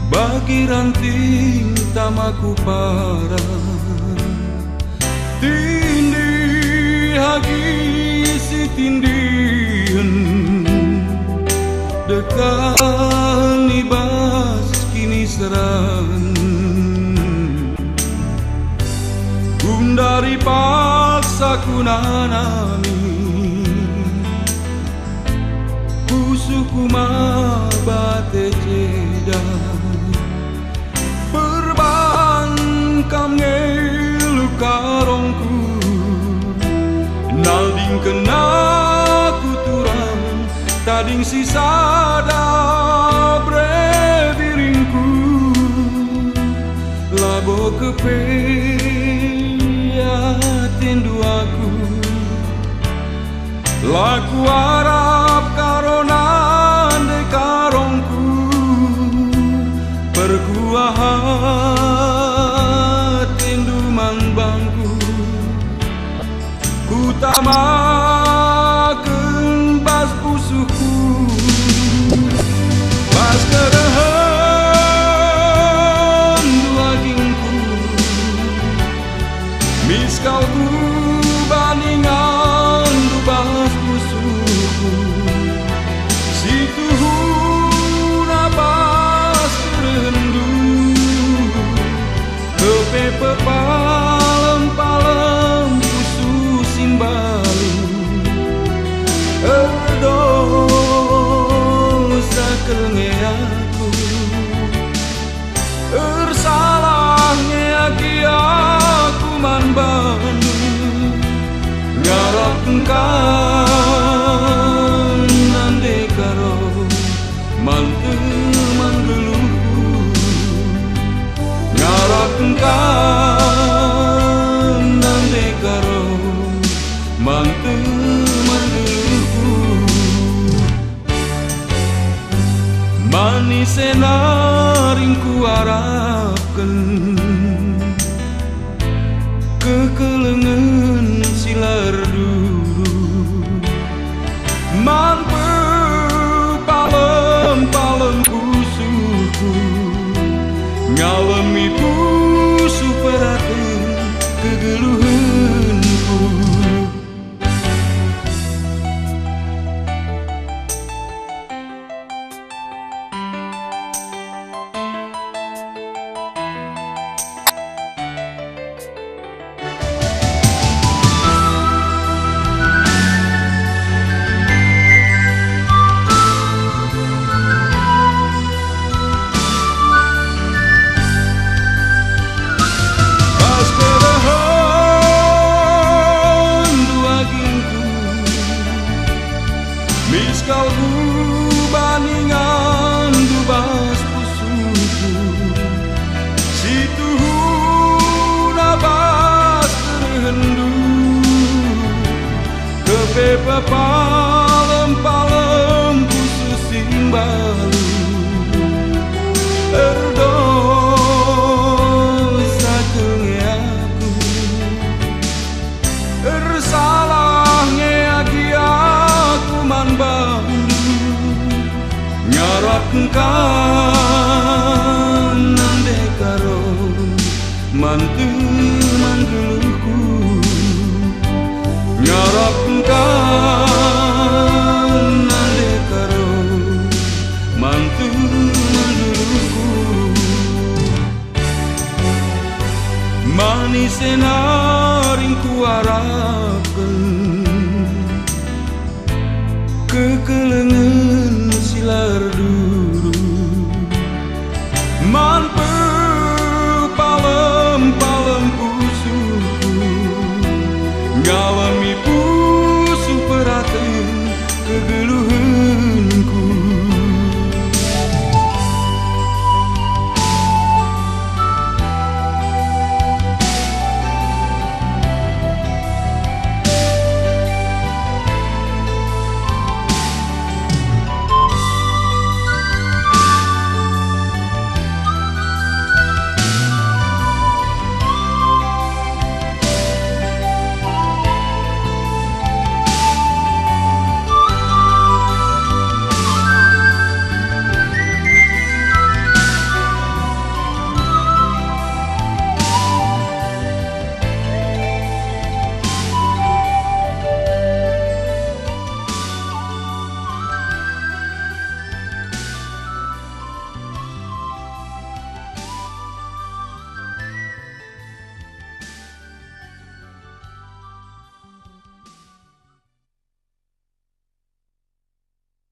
bagi ranting tamaku parah tindi hagi si tindien dekat libas kini seran gundari paksa kunanami kusuku mabate cedah perban kam ngelu karongku nalding kena kuturang tading sisada breviringku labo kepeya tindu aku laku harap karonan de karongku perkuahat tindu mangbangku ku tamakeun bas pusuhku bas kerehem duagingku miskalku baningan du bas pusuhku situ nabas kerendu kepe pepalem-palem pusu simbalu erdosa kelenge aku ersalah ngeaki aku man bandu ngarap engkan nande karo mantu manggeluku ngarap engkan nande karo mantu manggeluku manis enaringku harapkan kekelengan silar dulu mampu palem-palem pusuhku ngalemi pusu peraten kegeluhanku miskalku baningan dubas pusuku situ nabas kerendu kepe pepalem-palem pusu simbalu erdosa kenge aku ersalah ngeaki aku man bandu ngarap engkan nande karo mantu manggeluku ngarap engkan nande karo mantu manggeluku manis enaringku harapkan kekelengan silar